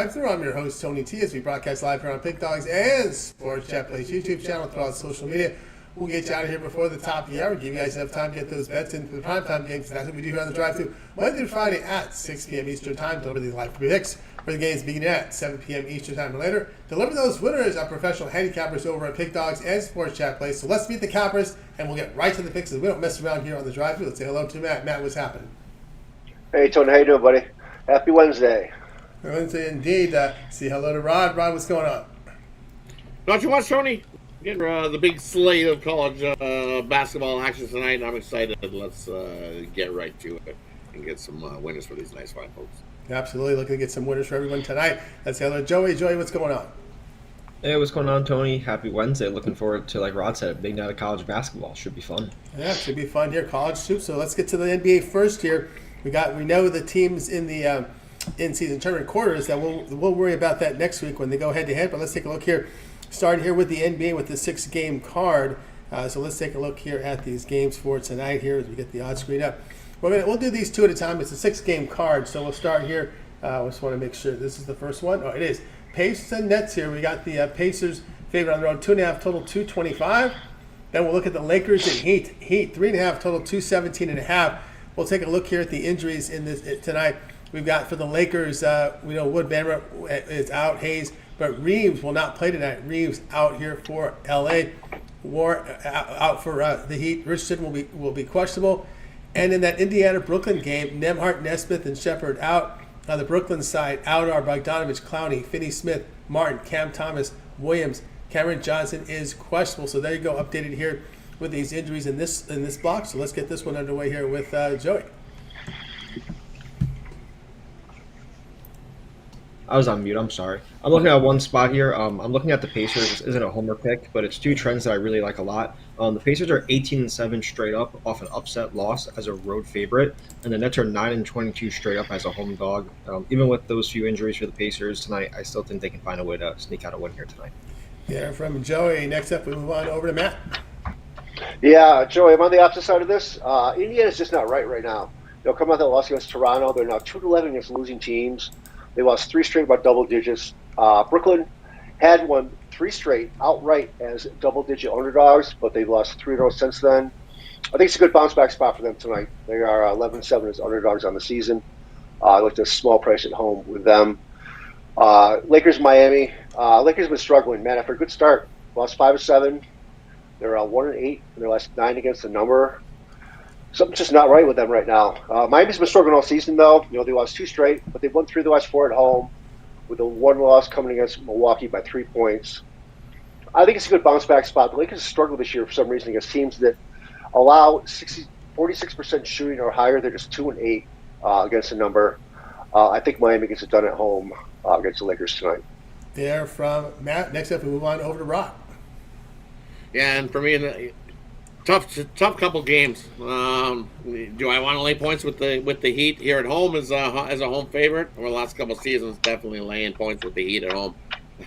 Drive-Thru. I'm your host, Tony T, as we broadcast live here on Pick Dogs and Sports Chat Plays YouTube channel throughout social media. We'll get you out of here before the top of the hour. Give you guys enough time to get those bets into the primetime games. That's what we do here on the Drive-Thru Monday through Friday at 6 p.m. Eastern Time. Deliver the live picks for the games beginning at 7 p.m. Eastern Time or later. Deliver those winners are professional handicappers over at Pick Dogs and Sports Chat Plays. So let's meet the cappers, and we'll get right to the picks. We don't mess around here on the Drive-Thru. Let's say hello to Matt. Matt, what's happening? Hey, Tony. How you doing, buddy? Happy Wednesday. Wednesday indeed. Say hello to Rod. Rod, what's going on? Not too much, Tony. Getting the big slate of college basketball action tonight. I'm excited. Let's get right to it and get some winners for these nice fine folks. Absolutely. Looking to get some winners for everyone tonight. Let's say hello to Joey. Joey, what's going on? Hey, what's going on, Tony? Happy Wednesday. Looking forward to, like Rod said, a big night of college basketball. Should be fun. Yeah, it should be fun here. College too. So let's get to the NBA first here. We know the teams in the in-season tournament quarters that we'll worry about that next week when they go head-to-head. But let's take a look here. Starting here with the NBA with the 6-game card. So let's take a look here at these games for tonight here as we get the odds screen up. We'll do these two at a time. It's a 6-game card, so we'll start here. I just want to make sure this is the first one. Oh, it is. Pacers and Nets here. We got the Pacers favored on the road, 2.5 total, 225. Then we'll look at the Lakers and Heat. Heat, 3.5 total, 217.5. We'll take a look here at the injuries in this tonight. We've got for the Lakers, we know Wood Bamber is out, Hayes, but Reeves will not play tonight. Reeves out here for L.A. War out for the Heat. Richardson will be questionable. And in that Indiana-Brooklyn game, Nembhard, Nesmith, and Shepard out. On the Brooklyn side, out are Bogdanovich, Clowney, Finney-Smith, Martin, Cam Thomas, Williams. Cameron Johnson is questionable. So there you go, updated here with these injuries in this block. So let's get this one underway here with Joey. I was on mute. I'm sorry. I'm looking at one spot here. I'm looking at the Pacers. This isn't a homer pick, but it's two trends that I really like a lot. The Pacers are 18-7 straight up off an upset loss as a road favorite, and the Nets are 9-22 straight up as a home dog. Even with those few injuries for the Pacers tonight, I still think they can find a way to sneak out a win here tonight. Yeah, from Joey. Next up, we move on over to Matt. Yeah, Joey, I'm on the opposite side of this. Indiana's just not right now. They'll come out that loss against Toronto. They're now 2-11 against losing teams. They lost 3 straight by double digits. Brooklyn had won 3 straight outright as double-digit underdogs, but they've lost 3 in a row since then. I think it's a good bounce-back spot for them tonight. They are 11-7 as underdogs on the season. I looked at a small price at home with them. Lakers, Miami. Lakers have been struggling, man, after a good start. Lost 5-7. They're 1-8 in their last 9 against the number. Something's just not right with them right now. Miami's been struggling all season, though. They lost 2 straight, but they've won 3 of the last 4 at home, with the 1 loss coming against Milwaukee by 3 points. I think it's a good bounce-back spot. The Lakers struggle this year for some reason against teams that allow 46% shooting or higher. They're just 2-8 against the number. I think Miami gets it done at home against the Lakers tonight. There from Matt. Next up, we move on over to Rod. Yeah, and for me, tough couple games. Do I want to lay points with the Heat here at home as a home favorite? Over the last couple of seasons, definitely laying points with the Heat at home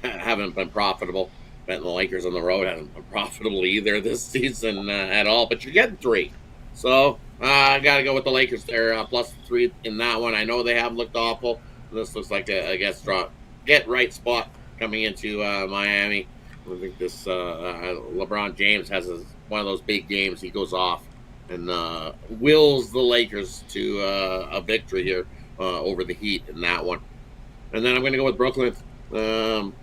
haven't been profitable. Betting the Lakers on the road hasn't been profitable either this season at all. But you're getting 3, so I got to go with the Lakers there. +3 in that one. I know they have looked awful. This looks like a get right spot coming into Miami. I think this LeBron James has one of those big games. He goes off and wills the Lakers to a victory here over the Heat in that one. And then I'm going to go with Brooklyn.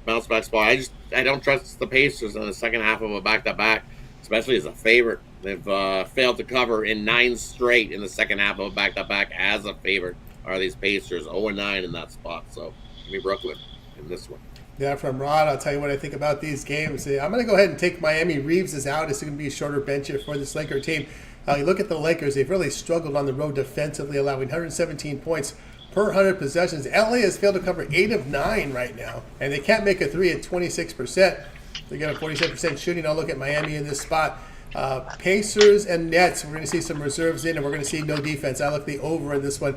Bounce back spot. I don't trust the Pacers in the second half of a back-to-back, especially as a favorite. They've failed to cover in 9 straight in the second half of a back-to-back as a favorite. Are these Pacers 0-9 in that spot? So give me Brooklyn in this one. Yeah, from Rod, I'll tell you what I think about these games. I'm going to go ahead and take Miami. Reeves is out. It's going to be a shorter bench here for this Laker team. You look at the Lakers. They've really struggled on the road defensively, allowing 117 points per 100 possessions. LA has failed to cover 8 of 9 right now, and they can't make a 3 at 26%. They got a 47% shooting. I'll look at Miami in this spot. Pacers and Nets, we're going to see some reserves in, and we're going to see no defense. I look the over in this one.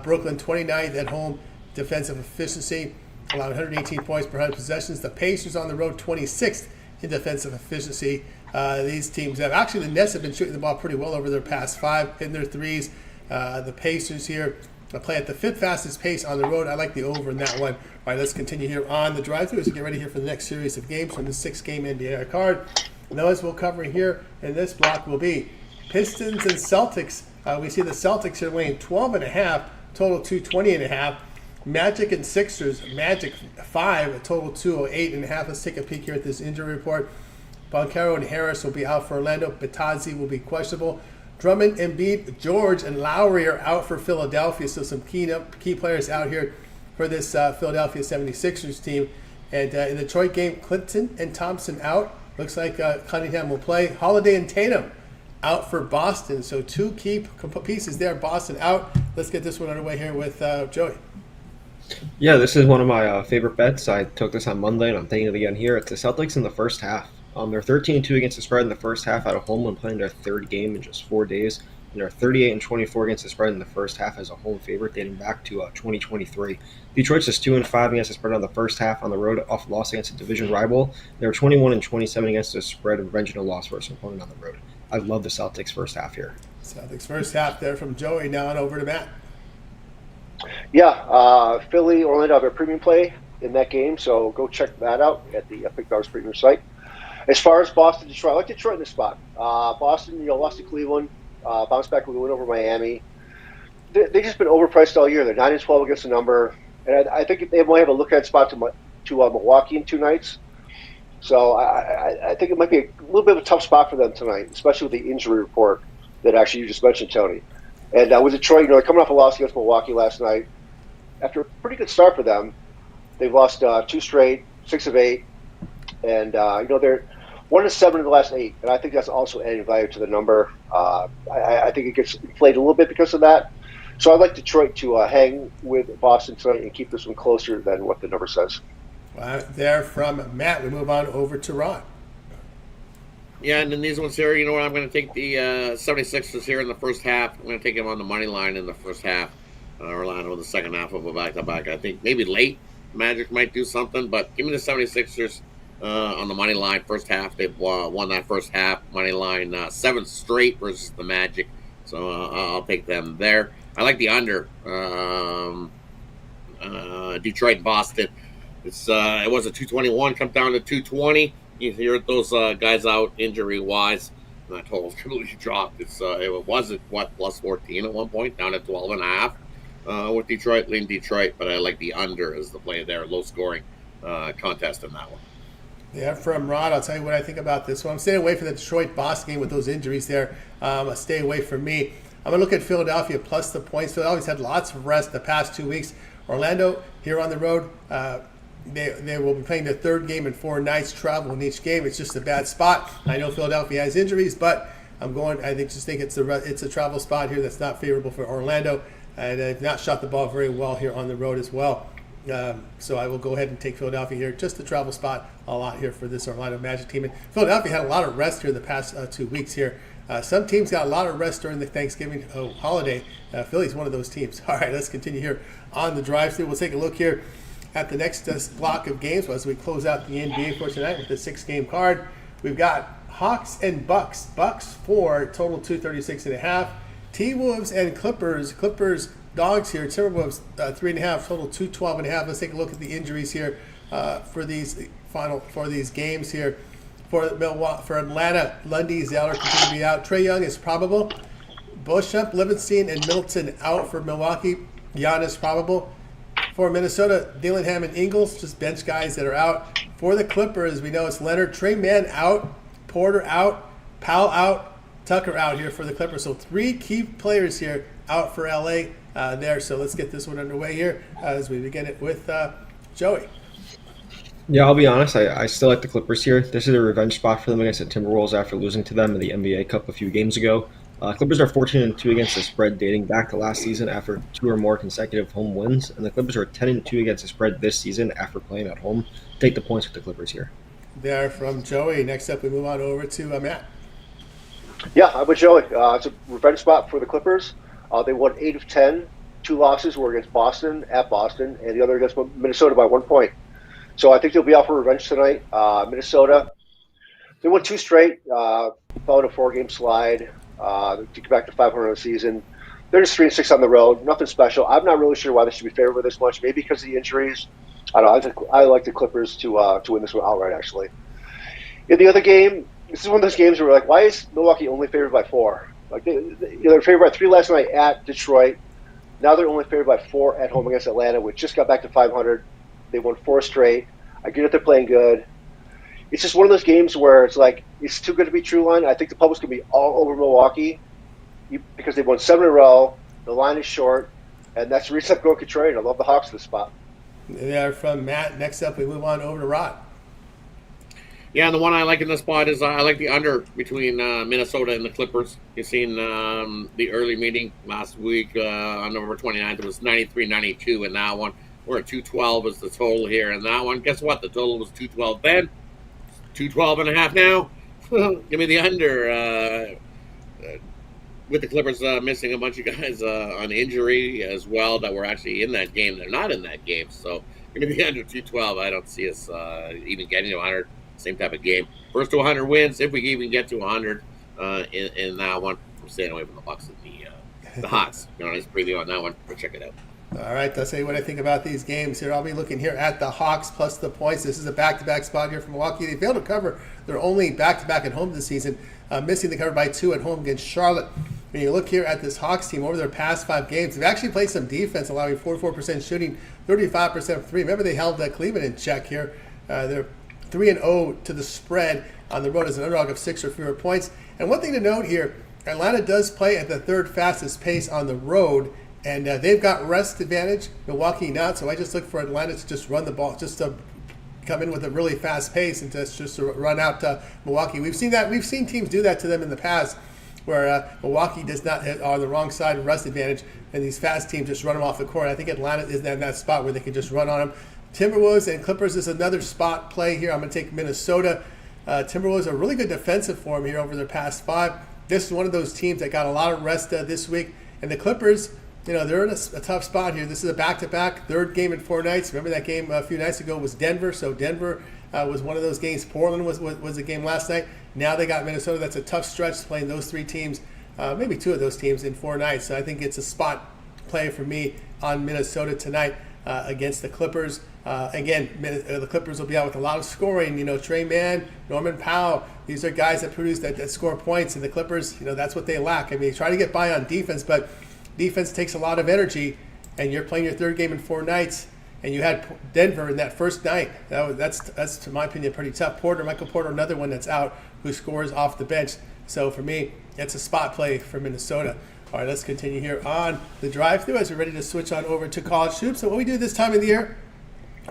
Brooklyn 29th at home defensive efficiency, allowing 118 points per 100 possessions. The Pacers on the road 26th in defensive efficiency. These teams have actually, the Nets have been shooting the ball pretty well over their past 5, hitting their threes. The Pacers here play at the fifth fastest pace on the road. I like the over in that one. All right, let's continue here on the drive-thru as we get ready here for the next series of games from the 6-game NBA card. And those we'll cover here in this block will be Pistons and Celtics. We see the Celtics here weighing 12.5, total 220.5. Magic and Sixers, Magic 5, a total 208.5. Let's take a peek here at this injury report. Boncaro and Harris will be out for Orlando. Batazzi will be questionable. Drummond, Embiid, George, and Lowry are out for Philadelphia. So some key players out here for this Philadelphia 76ers team. And in the Detroit game, Clinton and Thompson out. Looks like Cunningham will play. Holiday and Tatum out for Boston. So two key pieces there. Boston out. Let's get this one underway here with Joey. Yeah, this is one of my favorite bets. I took this on Monday, and I'm taking it again here. It's the Celtics in the first half. They're 13-2 against the spread in the first half at home when playing their third game in just 4 days. And they're 38-24 against the spread in the first half as a home favorite dating back to 2023. Detroit's just 2-5 against the spread on the first half on the road off loss against a division rival. They're 21-27 against the spread, avenging a loss versus an opponent on the road. I love the Celtics first half here. Celtics first half there from Joey. Now on over to Matt. Yeah, Philly, Orlando have a premium play in that game, so go check that out at the Pick Dogs premium site. As far as Boston, Detroit, I like Detroit in this spot. Boston, lost to Cleveland, bounced back with a win over Miami. They've just been overpriced all year. They're 9-12 against the number, and I think they might have a look-ahead spot to Milwaukee in 2 nights. So I think it might be a little bit of a tough spot for them tonight, especially with the injury report that actually you just mentioned, Tony. And with Detroit, they're coming off a loss against Milwaukee last night. After a pretty good start for them, they've lost 2 straight, 6 of 8, and they're 1-7 in the last 8, and I think that's also adding value to the number. I think it gets inflated a little bit because of that. So I'd like Detroit to hang with Boston tonight and keep this one closer than what the number says. Well, there from Matt, we move on over to Ron. Yeah, and then these ones here, you know what, I'm going to take the 76ers here in the first half. I'm going to take them on the money line in the first half. Orlando in the second half of a back-to-back. I think maybe late Magic might do something, but give me the 76ers on the money line first half. They've won that first half money line 7 straight versus the Magic, so I'll take them there. I like the under. Detroit and Boston. It was a 221, come down to 220. You hear those guys out injury wise. That total's completely dropped. It was at plus 14 at one point, down at 12.5. With Detroit, lean Detroit, but I like the under as the play there. Low scoring contest in that one. Yeah, from Rod, I'll tell you what I think about this one. I'm staying away from the Detroit-Boston game with those injuries there. Stay away from me. I'm going to look at Philadelphia plus the points. Philadelphia's had lots of rest the past 2 weeks. Orlando, here on the road, they will be playing their third game in 4 nights, travel in each game. It's just a bad spot. I know Philadelphia has injuries, but I think it's a travel spot here that's not favorable for Orlando. And they've not shot the ball very well here on the road as well. So I will go ahead and take Philadelphia here. Just the travel spot a lot here for this Orlando Magic team. And Philadelphia had a lot of rest here the past 2 weeks here. Some teams got a lot of rest during the Thanksgiving holiday. Philly's one of those teams. All right, let's continue here on the drive-thru. We'll take a look here at the next block of games as we close out the NBA for tonight with the 6-game card. We've got Hawks and Bucks. Bucks 4, total 236.5. T-Wolves and Clippers. Clippers dogs here. Timberwolves 3.5, total 212.5. Let's take a look at the injuries here for these games here. For Atlanta, Lundy, Zeller continue to be out. Trae Young is probable. Beauchamp, Livingston, and Middleton out for Milwaukee. Giannis probable. For Minnesota, Dillingham and Ingles, just bench guys that are out. For the Clippers, we know it's Leonard, Trey Mann out, Porter out, Powell out, Tucker out here for the Clippers. So 3 key players here out for LA there. So let's get this one underway here as we begin it with Joey. Yeah, I'll be honest. I still like the Clippers here. This is a revenge spot for them against the Timberwolves after losing to them in the NBA Cup a few games ago. Clippers are 14-2 against the spread dating back to last season after 2 or more consecutive home wins, and the Clippers are 10-2 against the spread this season after playing at home. Take the points with the Clippers here. There from Joey. Next up, we move on over to Matt. Yeah, I'm with Joey. It's a revenge spot for the Clippers. They won 8 of 10. 2 losses were against Boston, at Boston, and the other against Minnesota by 1 point. So I think they'll be out for revenge tonight. Minnesota, they won 2 straight, followed a 4-game slide to get back to 500 in the season. They're just 3-6 on the road. Nothing special. I'm not really sure why they should be favored this much. Maybe because of the injuries. I don't know. I like the Clippers to win this one outright, actually. In the other game, this is one of those games where we're like, why is Milwaukee only favored by 4? Like they're favored by 3 last night at Detroit. Now they're only favored by 4 at home against Atlanta, which just got back to 500. They won 4 straight. I get it, they're playing good. It's just one of those games where it's like, it's too good to be true line. I think the public's going to be all over Milwaukee because they've won 7 in a row. The line is short, and that's the reason I'm going contrarian. I love the Hawks in this spot. They are from Matt. Next up, we move on over to Rod. Yeah, and the one I like in this spot is I like the under between Minnesota and the Clippers. You've seen the early meeting last week on November 29th. It was 93-92 in that one. We're at 212 is the total here in that one. Guess what? The total was 212 then. 212.5 now. Give me the under. With the Clippers missing a bunch of guys on injury as well that were actually in that game. They're not in that game. So give me the under 212. I don't see us even getting to 100. Same type of game. First to 100 wins, if we even get to 100 in that one. I'm staying away from the Bucks and the Hawks. Nice preview on that one. Go check it out. All right, I'll tell you what I think about these games here. I'll be looking here at the Hawks plus the points. This is a back-to-back spot here from Milwaukee. They failed to cover their only back-to-back at home this season, missing the cover by 2 at home against Charlotte. When you look here at this Hawks team over their past 5 games, they've actually played some defense, allowing 44% shooting, 35% from 3. Remember, they held Cleveland in check here. They're 3-0 to the spread on the road as an underdog of 6 or fewer points. And one thing to note here, Atlanta does play at the 3rd fastest pace on the road, and they've got rest advantage, Milwaukee not. So I just look for Atlanta to just run the ball, just to come in with a really fast pace and just to run out Milwaukee. We've seen that. We've seen teams do that to them in the past, where Milwaukee does not are on the wrong side of rest advantage, and these fast teams just run them off the court. I think Atlanta is in that spot where they can just run on them. Timberwolves and Clippers is another spot play here. I'm going to take Minnesota. Timberwolves are a really good defensive form here over their past 5. This is one of those teams that got a lot of rest this week. And the Clippers, they're in a tough spot here. This is a back-to-back, 3rd game in 4 nights. Remember that game a few nights ago was Denver. So Denver was one of those games. Portland was a game last night. Now they got Minnesota. That's a tough stretch playing those 3 teams, maybe 2 of those teams in 4 nights. So I think it's a spot play for me on Minnesota tonight against the Clippers. Again, the Clippers will be out with a lot of scoring. Trey Mann, Norman Powell. These are guys that produce that score points, and the Clippers, that's what they lack. I mean, they try to get by on defense, but defense takes a lot of energy. And you're playing your 3rd game in 4 nights, and you had Denver in that first night. That's to my opinion pretty tough. Michael Porter, another one that's out who scores off the bench. So for me, it's a spot play for Minnesota. All right, let's continue here on the drive-thru as we're ready to switch on over to college hoops. So what we do this time of the year,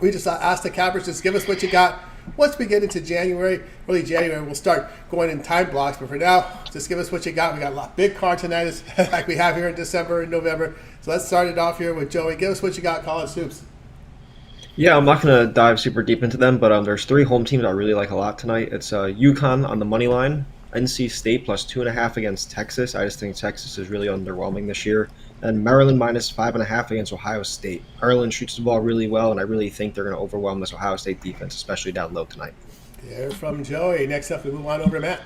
we just ask the cappers, just give us what you got. Once we get into January, early January, we'll start going in time blocks. But for now, just give us what you got. We got a lot big card tonight, like we have here in December and November. So let's start it off here with Joey. Give us what you got, college hoops. Yeah, I'm not going to dive super deep into them, but there's 3 home teams I really like a lot tonight. It's UConn on the money line, NC State plus 2.5 against Texas. I just think Texas is really underwhelming this year. And Maryland minus 5.5 against Ohio State. Maryland shoots the ball really well, and I really think they're going to overwhelm this Ohio State defense, especially down low tonight. There from Joey. Next up, we move on over to Matt.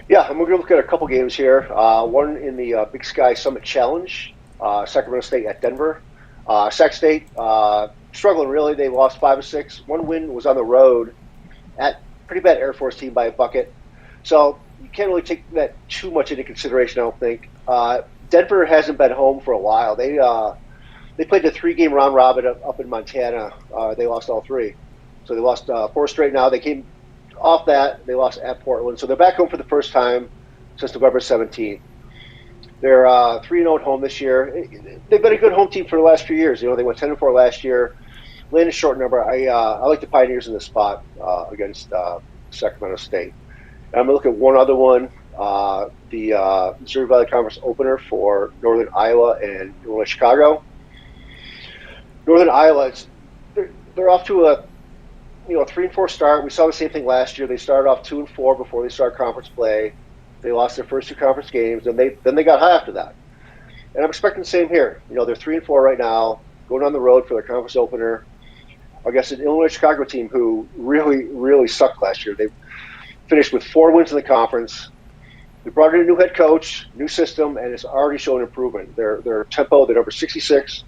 Yeah, I'm going to look at a couple games here. One in the Big Sky Summit Challenge, Sacramento State at Denver. Sac State struggling really. They lost 5 of 6. One win was on the road at pretty bad Air Force team by a bucket. So you can't really take that too much into consideration, I don't think. Denver hasn't been home for a while. They played the 3-game round robin up in Montana. They lost all 3. So they lost 4 straight now. They came off that. They lost at Portland. So they're back home for the first time since November 17th. They're 3-0 at home this year. They've been a good home team for the last few years. They went 10-4 last year. Landed short number. I like the Pioneers in this spot against Sacramento State. And I'm going to look at one other one. The Missouri Valley Conference opener for Northern Iowa and Illinois Chicago. Northern Iowa, they're off to a 3-4 start. We saw the same thing last year. They started off 2-4 before they started conference play. They lost their first 2 conference games, and then they got high after that. And I'm expecting the same here. They're 3-4 right now, going on the road for their conference opener against an Illinois Chicago team who really, really sucked last year. They finished with 4 wins in the conference. They brought in a new head coach, new system, and it's already shown improvement. Their tempo, they're number 66.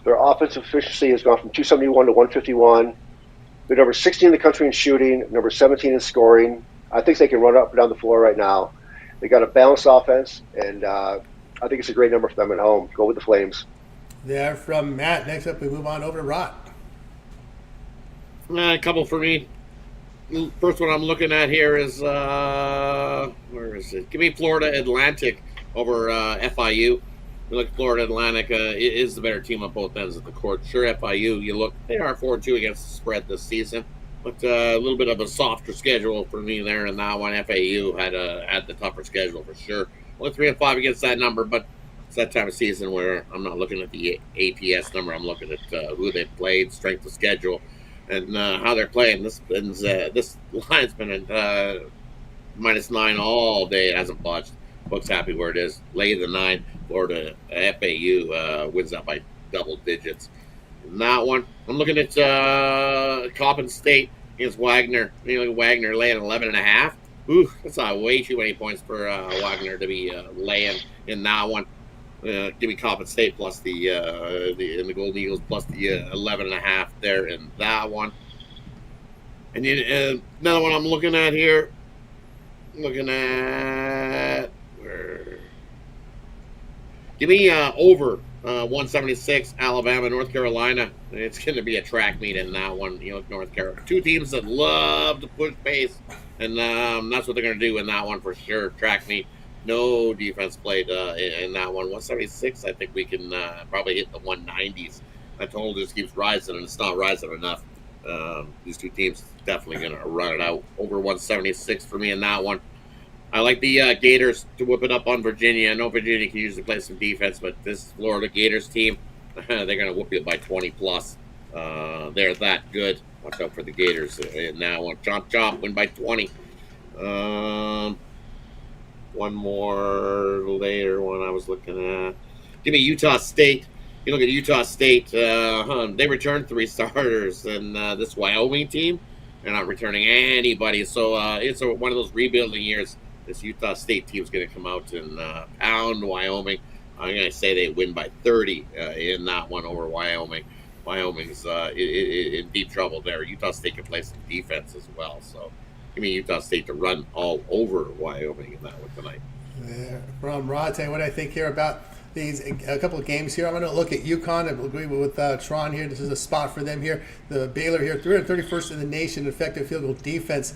Their offensive efficiency has gone from 271 to 151. They're number 16 in the country in shooting, number 17 in scoring. I think they can run up and down the floor right now. They got a balanced offense, and I think it's a great number for them at home. Go with the Flames. There from Matt. Next up, we move on over to Rod. A couple for me. First one I'm looking at here is where is it? Give me Florida Atlantic over FIU. You look, Florida Atlantic is the better team on both ends of the court. Sure, FIU, you look, they are 4-2 against the spread this season, but a little bit of a softer schedule for me there. And that one, FAU had the tougher schedule for sure. Only 3-5 against that number, but it's that time of season where I'm not looking at the ATS number. I'm looking at who they played, strength of schedule, and how they're playing. This line's been at -9 all day. It hasn't budged. Book's happy where it is. Lay the 9. Florida FAU wins that by double digits. In that one, I'm looking at Coppin State against Wagner. Wagner laying 11.5. Ooh, that's way too many points for Wagner to be laying in that one. Give me Coppin State plus the Golden Eagles plus the 11.5 there in that one. And then, another one I'm looking at here. Looking at where? Give me over 176 Alabama, North Carolina. It's going to be a track meet in that one. North Carolina, two teams that love to push pace, and that's what they're going to do in that one for sure. Track meet. No defense played in that one. 176, I think we can probably hit the 190s. That total just keeps rising, and it's not rising enough. These two teams definitely going to run it out. Over 176 for me in that one. I like the Gators to whip it up on Virginia. I know Virginia can usually play some defense, but this Florida Gators team, they're going to whoop you by 20 plus. They're that good. Watch out for the Gators in that one. Chomp, chomp, win by 20. One more later one I was looking at. Give me Utah State. You look at Utah State. They returned 3 starters, and this Wyoming team, they're not returning anybody. So it's one of those rebuilding years. This Utah State team is going to come out and pound Wyoming. I'm going to say they win by 30 in that one over Wyoming. Wyoming's in deep trouble there. Utah State can play some defense as well. So give me Utah State to run all over Wyoming in that one tonight. Yeah, from Rod, tell you what I think here about a couple of games here. I'm going to look at UConn. I agree with Tron here. This is a spot for them here. The Baylor here, 331st in the nation, effective field goal defense.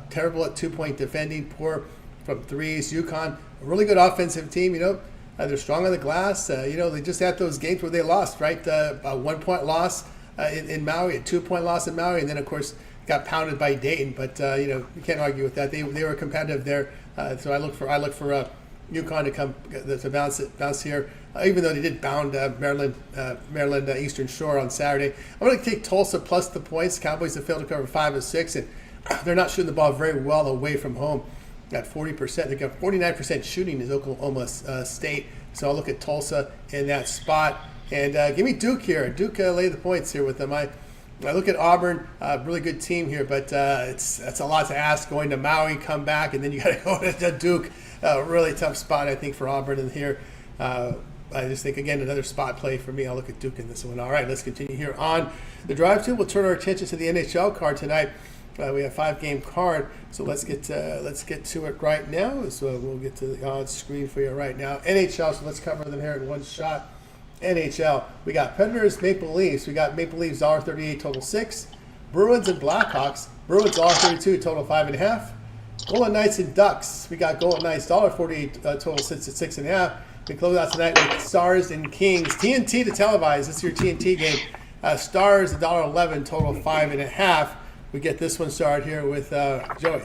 Terrible at 2-point defending, poor from threes. UConn, a really good offensive team. They're strong on the glass. They just had those games where they lost, right? A 1-point loss in Maui, a 2-point loss in Maui, and then of course got pounded by Dayton. But you can't argue with that. They were competitive there. So I look for UConn to come to bounce here. Even though they did bound Maryland Eastern Shore on Saturday, I'm going to take Tulsa plus the points. Cowboys have failed to cover 5 of 6, and they're not shooting the ball very well away from home. Got 40%. They got 49% shooting is Oklahoma State. So I'll look at Tulsa in that spot. And give me Duke here. Duke lay the points here with them. I look at Auburn, really good team here, but that's a lot to ask. Going to Maui, come back, and then you got to go to Duke. Really tough spot, I think, for Auburn in here. I just think, again, another spot play for me. I'll look at Duke in this one. All right, let's continue here on the drive to. We'll turn our attention to the NHL card tonight. We have a 5-game card, so let's get to it right now. So we'll get to the odds screen for you right now. NHL, so let's cover them here in one shot. NHL, we got Predators, Maple Leafs. We got Maple Leafs $1.38 total 6. Bruins and Blackhawks. Bruins $1.32 total 5.5. Golden Knights and Ducks. We got Golden Knights $1.48 total sits at 6.5. We close out tonight with Stars and Kings. TNT to televise. This is your TNT game. Stars $1.11 total 5.5. We get this one started here with Joey.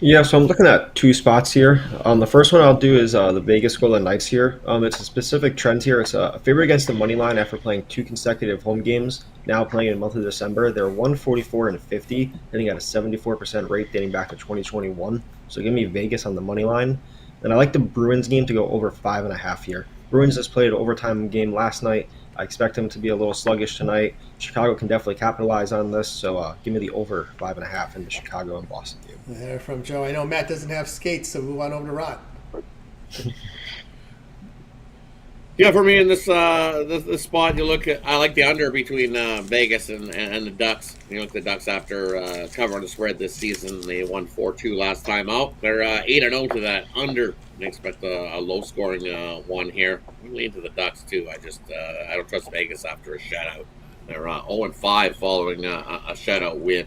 Yeah, so I'm looking at 2 spots here. The first one I'll do is the Vegas Golden Knights here. It's a specific trend here. It's a favorite against the money line after playing 2 consecutive home games. Now playing in the month of December, they're 144-50, hitting at a 74% rate dating back to 2021. So give me Vegas on the money line. And I like the Bruins game to go over 5.5 here. Bruins just played an overtime game last night. I expect him to be a little sluggish tonight. Chicago can definitely capitalize on this, so give me the over 5.5 in the Chicago and Boston game. There from Joe. I know Matt doesn't have skates, so move on over to Rod. Yeah, for me in this spot, you look at I like the under between Vegas and the Ducks. You look at the Ducks after covering the spread this season. They won 4-2 llast time out. They're 8-0 to that under. I expect a low scoring one here. I'm leaning to the Ducks too. I don't trust Vegas after a shutout. They're 0-5 following a shutout win.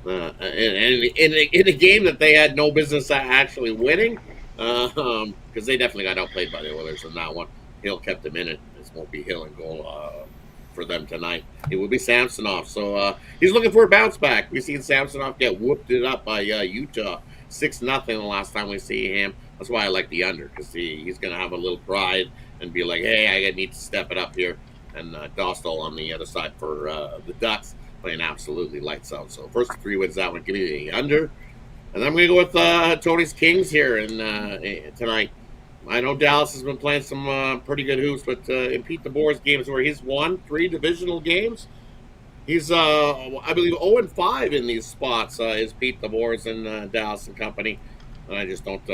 In a game that they had no business actually winning, because they definitely got outplayed by the Oilers in that one. Hill kept them in it. This won't be Hill and goal for them tonight. It will be Samsonov. So he's looking for a bounce back. We've seen Samsonov get whooped it up by Utah 6-0 the last time we see him. That's why I like the under, because he's going to have a little pride and be like, hey, I need to step it up here. And Dostal on the other side for the Ducks playing absolutely lights out. So first 3 wins that one. Give me the under. And I'm going to go with Tony's Kings here tonight. I know Dallas has been playing some pretty good hoops, but in Pete DeBoer's games where he's won 3 divisional games, he's, I believe, 0-5 in these spots is Pete DeBoer's and Dallas and company. And I just don't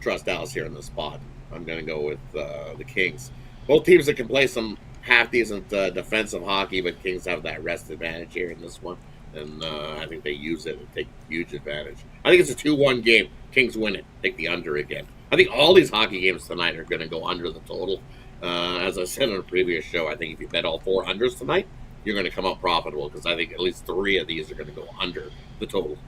trust Dallas here in this spot. I'm going to go with the Kings. Both teams that can play some half-decent defensive hockey, but Kings have that rest advantage here in this one. And I think they use it and take huge advantage. I think it's a 2-1 game. Kings win it. Take the under again. I think all these hockey games tonight are going to go under the total. As I said on a previous show, I think if you bet all 4 unders tonight, you're going to come out profitable, because I think at least 3 of these are going to go under the total.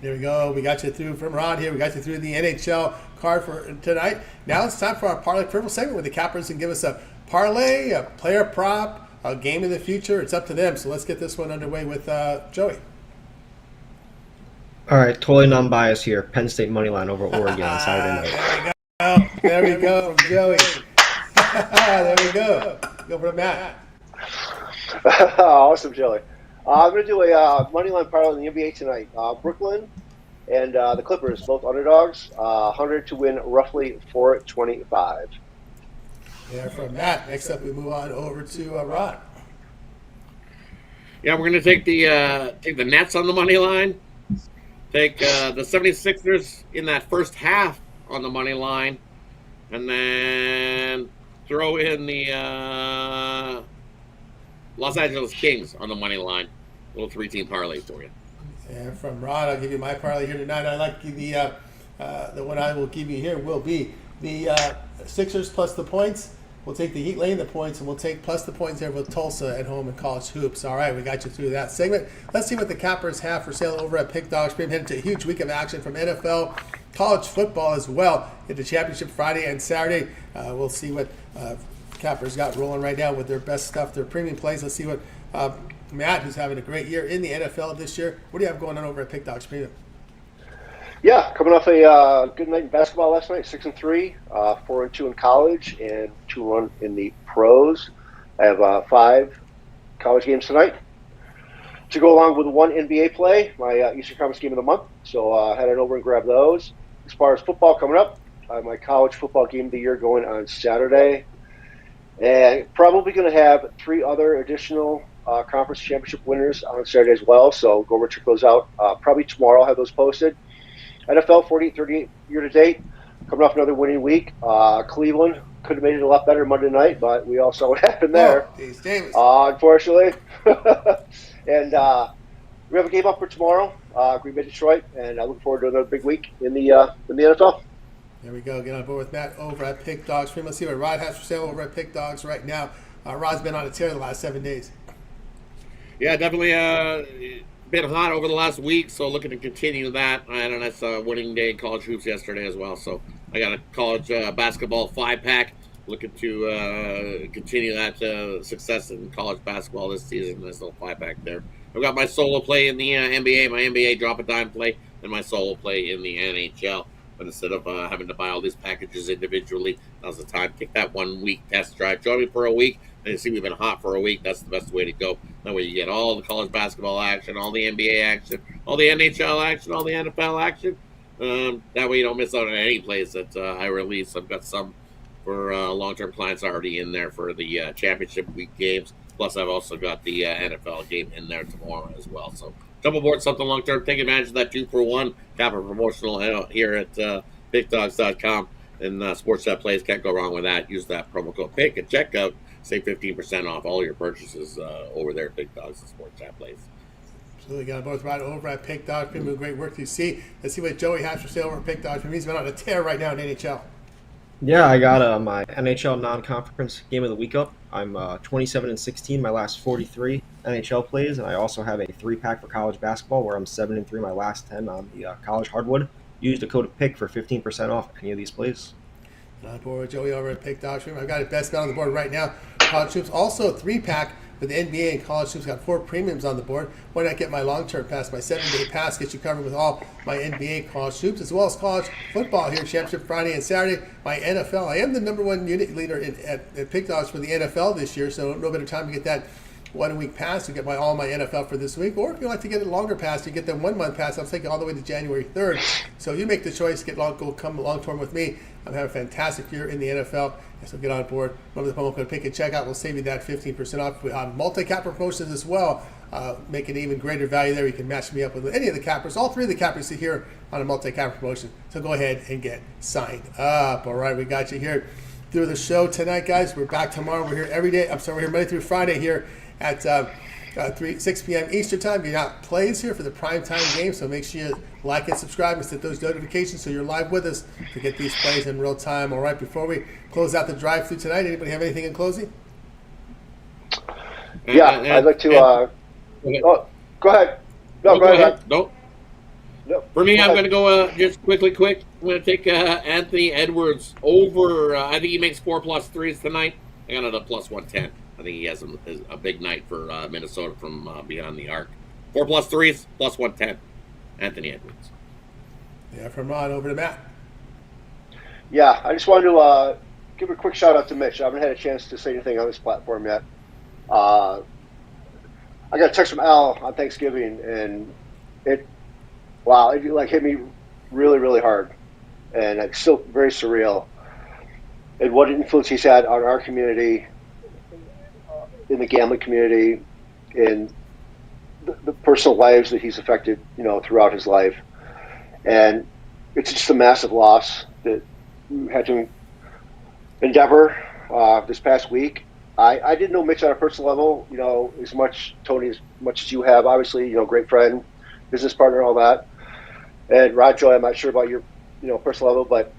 There we go. We got you through from Rod here. We got you through the NHL card for tonight. Now it's time for our Parlay Purple segment, where the cappers can give us a parlay, a player prop, a game in the future. It's up to them. So let's get this one underway with Joey. All right, totally non-biased here. Penn State money line over Oregon on Saturday night. There we go from Joey. There we go. Go for Matt. Awesome, Joey. I'm going to do a money line parlay in the NBA tonight. Brooklyn and the Clippers, both underdogs, 100 to win roughly 425. Yeah, from Matt. Next up, we move on over to Rod. Yeah, we're going to take the Nets on the money line. Take the 76ers in that first half on the money line, and then throw in the Los Angeles Kings on the money line. Little 3-team parlay for you. And from Rod, I'll give you my parlay here tonight. I like the one I will give you here will be the Sixers plus the points. We'll take the Heat laying the points, and we'll take plus the points here with Tulsa at home in college hoops. All right, we got you through that segment. Let's see what the cappers have for sale over at Pick Dog Stream. Heading to a huge week of action from NFL, college football as well. Into championship Friday and Saturday. We'll see what cappers got rolling right now with their best stuff, their premium plays. Let's see what Matt, who's having a great year in the NFL this year. What do you have going on over at Pick Dog Stream? Yeah, coming off a good night in basketball last night, 6-3, 4-2 in college, and 2-1 in the pros. I have 5 college games tonight. To go along with 1 NBA play, my Eastern Conference game of the month. So head on over and grab those. As far as football coming up, I have my college football game of the year going on Saturday. And probably going to have 3 other additional conference championship winners on Saturday as well. So go over and check those out. Probably tomorrow I'll have those posted. NFL 48-38 year-to-date, coming off another winning week. Cleveland could have made it a lot better Monday night, but we all saw what happened there, unfortunately. And we have a game up for tomorrow, Green Bay, Detroit, and I look forward to another big week in the NFL. There we go. Get on board with Matt over at Pick Dogs Stream. Let's see what Rod has for sale over at Pick Dogs right now. Rod's been on a tear the last 7 days. Yeah, definitely been hot over the last week, so looking to continue that. I had a nice winning day in college hoops yesterday as well, so I got a college basketball 5-pack. Looking to continue that success in college basketball this season. Nice little 5-pack there. I've got my solo play in the NBA, my NBA drop a dime play, and my solo play in the NHL. But instead of having to buy all these packages individually, now's the time. Take that 1 week test drive. Join me for a week. And you see we've been hot for a week. That's the best way to go. That way you get all the college basketball action, all the NBA action, all the NHL action, all the NFL action. That way you don't miss out on any plays that I release. I've got some for long-term clients already in there for the championship week games. Plus, I've also got the NFL game in there tomorrow as well. So jump aboard something long-term. Take advantage of that 2-for-1 Kappa promotional here at pickdogs.com. And sports that plays, can't go wrong with that. Use that promo code PICK at checkout. Save 15% off all your purchases over there at Big Dogs and Sports Chat Plays. Absolutely. Got both right over at Pick Dogs. Been doing great work to see. Let's see what Joey has for sale over at Pick Dogs. He's been on a tear right now in NHL. Yeah, I got my NHL non-conference game of the week up. I'm 27-16, my last 43 NHL plays, and I also have a 3-pack for college basketball where I'm 7-3, my last 10 on the college hardwood. Use the code PICK for 15% off any of these plays. On board with Joey over at Pick Dogs. I've got it best bet on the board right now. College hoops, also a 3-pack with the NBA and college hoops. Got 4 premiums on the board. Why not get my long-term pass? My 7-day pass gets you covered with all my NBA college hoops, as well as college football here, Championship Friday and Saturday. My NFL, I am the #1 unit leader at Pick Dogs for the NFL this year, so no better time to get that 1-week pass to get all my NFL for this week. Or if you like to get a longer pass, you get the 1-month pass. I'm taking all the way to January 3rd. So you make the choice. Come long-term with me. I'm having a fantastic year in the NFL. So get on board. Remember the promo code PICK and checkout. We'll save you that 15% off. We have multi-capper promotions as well. Make an even greater value there. You can match me up with any of the cappers. All 3 of the cappers are here on a multi-capper promotion. So go ahead and get signed up. All right, we got you here through the show tonight, guys. We're back tomorrow. We're here every day. We're here Monday through Friday here at 6 p.m. Eastern time. We got plays here for the primetime game, so make sure you like and subscribe and set those notifications so you're live with us to get these plays in real time. All right, before we close out the drive-through tonight, anybody have anything in closing? Yeah, I'd like to. Go ahead. No, go ahead. No. For me, I'm going to go just quick. I'm going to take Anthony Edwards over. I think he makes 4+ threes tonight. I got it at +110. I think he has a big night for Minnesota from beyond the arc. 4+ threes, +110. Anthony Edwards. Yeah, from Ron over to Matt. Yeah, I just wanted to give a quick shout out to Mitch. I haven't had a chance to say anything on this platform yet. I got a text from Al on Thanksgiving, and it hit me really, really hard, and it's still very surreal. And what influence he's had on our community, in the gambling community, in the personal lives that he's affected, throughout his life. And it's just a massive loss that we had to endeavor this past week. I didn't know Mitch on a personal level, as much, Tony, as much as you have. Obviously, great friend, business partner, all that. And Rod, Joy, I'm not sure about your, personal level, but,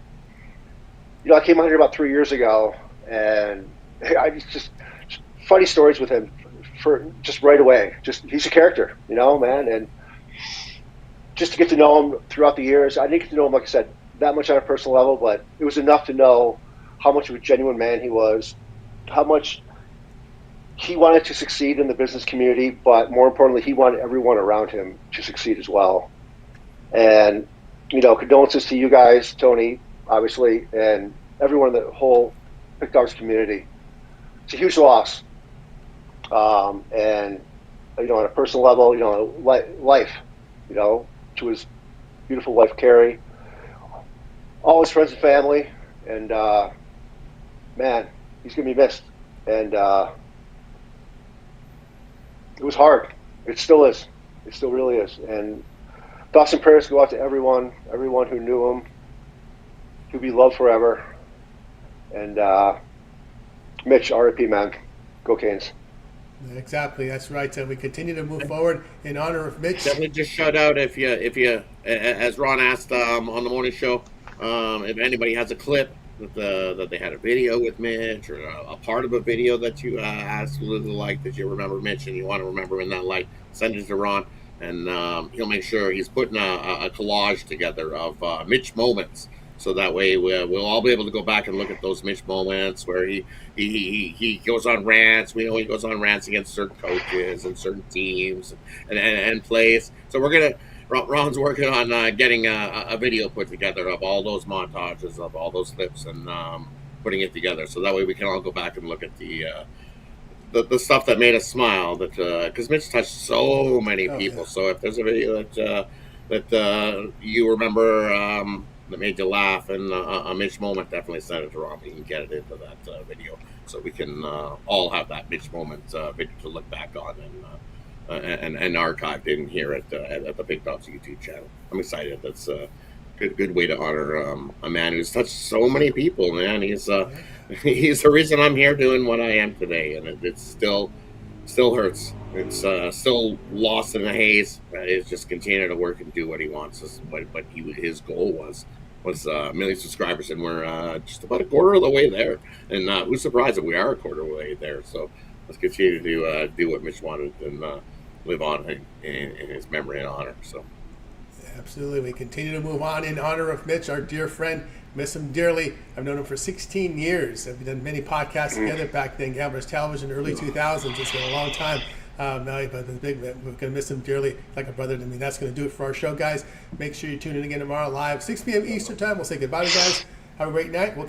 I came out here about 3 years ago, and I just funny stories with him for just right away. He's a character, man. And just to get to know him throughout the years, I didn't get to know him, like I said, that much on a personal level, but it was enough to know how much of a genuine man he was, how much he wanted to succeed in the business community, but more importantly, he wanted everyone around him to succeed as well. And, condolences to you guys, Tony, obviously, and everyone in the whole Pick Dogs community. It's a huge loss. And, on a personal level, life, to his beautiful wife, Carrie, all his friends and family, and, man, he's going to be missed. And it was hard. It still is. It still really is. And thoughts and prayers go out to everyone who knew him. He'll be loved forever. And Mitch, RIP, man. Go Canes. Exactly, that's right. So we continue to move forward in honor of Mitch. Definitely just shout out if you, as Ron asked on the morning show, if anybody has a clip that they had a video with Mitch, or a part of a video that you absolutely like, that you remember Mitch and you want to remember in that light, send it to Ron, and he'll make sure he's putting a collage together of Mitch moments. So that way we'll all be able to go back and look at those Mitch moments where he goes on rants. We know he goes on rants against certain coaches and certain teams and plays. So Ron's working on getting a video put together of all those montages, of all those clips, and putting it together. So that way we can all go back and look at the stuff that made us smile. Because Mitch touched so many people. Yeah. So if there's a video that you remember that made you laugh, and a Mitch moment, definitely send it to Rob. You can get it into that video, so we can all have that Mitch moment video to look back on and archive and hear it at the Big Dogs YouTube channel. I'm excited. That's a good way to honor a man who's touched so many people. Man, he's the reason I'm here doing what I am today, and it still hurts. It's still lost in the haze. It's just continue to work and do what he wants. But his goal was a million subscribers, and we're just about a quarter of the way there. And who's surprised that we are a quarter of the way there? So let's continue to do what Mitch wanted and live on in his memory and honor. So. Absolutely. We continue to move on in honor of Mitch, our dear friend. Miss him dearly. I've known him for 16 years. We've done many podcasts together back then, Gamblers Television, early 2000s. It's been a long time. But we're going to miss him dearly, like a brother to me. That's going to do it for our show, guys. Make sure you tune in again tomorrow live, 6 p.m. Eastern Time. We'll say goodbye to you guys. Have a great night. We'll